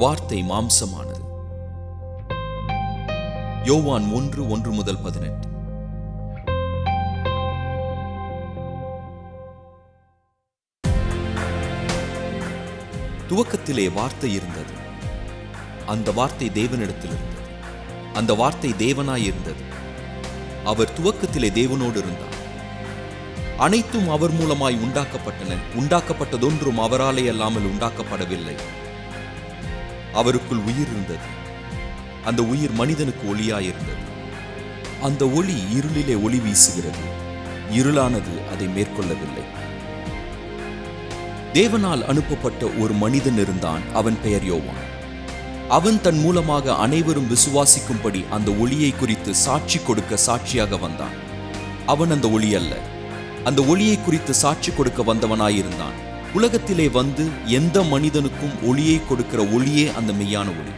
வார்த்தை மாம்சமானது. யோவான் 1:1-18. துவக்கத்திலே வார்த்தை இருந்தது. அந்த வார்த்தை தேவனிடத்தில் இருந்தது. அந்த வார்த்தை தேவனாய் இருந்தது. அவர் துவக்கத்திலே தேவனோடு இருந்தார். அனைத்தும் அவர் மூலமாய் உண்டாக்கப்பட்டன. உண்டாக்கப்பட்டதொன்றும் அவராலே அல்லாமல் உண்டாக்கப்படவில்லை. அவருக்குள் உயிர் இருந்தது. அந்த உயிர் மனிதனுக்கு ஒளியாயிருந்தது. அந்த ஒளி இருளிலே ஒளி வீசுகிறது. இருளானது அதை மேற்கொள்ளவில்லை. தேவனால் அனுப்பப்பட்ட ஒரு மனிதன் இருந்தான். அவன் பெயர் யோவான். அவன் தன் மூலமாக அனைவரும் விசுவாசிக்கும்படி அந்த ஒளியை குறித்து சாட்சி கொடுக்க சாட்சியாக வந்தான். அவன் அந்த ஒளி அல்ல. அந்த ஒளியை குறித்து சாட்சி கொடுக்க வந்தவனாயிருந்தான். உலகத்திலே வந்து எந்த மனிதனுக்கும் ஒளியை கொடுக்கிற ஒளியே அந்த மெய்யான ஒளி.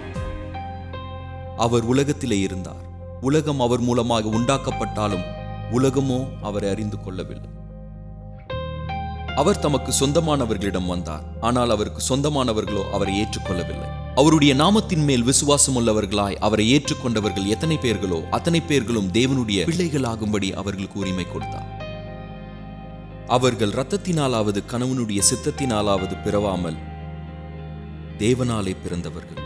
அவர் உலகத்திலே இருந்தார். உலகம் அவர் மூலமாக உண்டாக்கப்பட்டாலும் உலகமோ அவரை அறிந்து கொள்ளவில்லை. அவர் தமக்கு சொந்தமானவர்களிடம் வந்தார். ஆனால் அவருக்கு சொந்தமானவர்களோ அவரை ஏற்றுக்கொள்ளவில்லை. அவருடைய நாமத்தின் மேல் விசுவாசம் உள்ளவர்களாய் அவரை ஏற்றுக்கொண்டவர்கள் எத்தனை பேர்களோ அத்தனை பேர்களும் தேவனுடைய பிள்ளைகளாகும்படி அவர்களுக்கு உரிமை கொடுத்தார். அவர்கள் இரத்தத்தினாலாவது கணவனுடைய சித்தத்தினாலாவது பிறவாமல் தேவனாலே பிறந்தவர்கள்.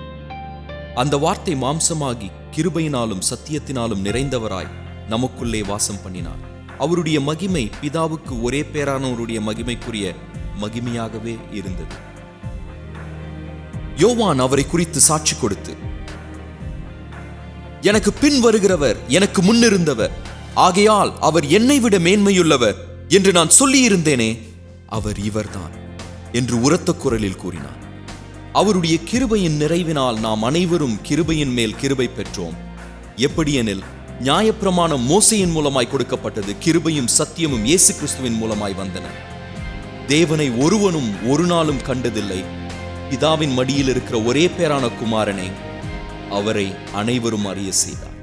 அந்த வார்த்தை மாம்சமாகி கிருபையினாலும் சத்தியத்தினாலும் நிறைந்தவராய் நமக்குள்ளே வாசம் பண்ணினார். அவருடைய மகிமை பிதாவுக்கு ஒரே பேரானவருடைய மகிமைக்குரிய மகிமையாகவே இருந்தது. யோவான் அவரை குறித்து சாட்சி கொடுத்து, எனக்கு பின் வருகிறவர் எனக்கு முன்னிருந்தவர், ஆகையால் அவர் என்னை விட மேன்மையுள்ளவர் என்று நான் சொல்லியிருந்தேனே, அவர் இவர்தான் என்று உரத்த குரலில் கூறினார். அவருடைய கிருபையின் நிறைவினால் நாம் அனைவரும் கிருபையின் மேல் கிருபை பெற்றோம். எப்படியெனில் நியாயப்பிரமாணம் மோசேயின் மூலமாய் கொடுக்கப்பட்டது. கிருபையும் சத்தியமும் இயேசு கிறிஸ்துவின் மூலமாய் வந்தன. தேவனை ஒருவனும் ஒரு நாளும் கண்டதில்லை. பிதாவின் மடியில் இருக்கிற ஒரே பேரான குமாரனை அவரை அனைவரும் அறிய செய்தார்.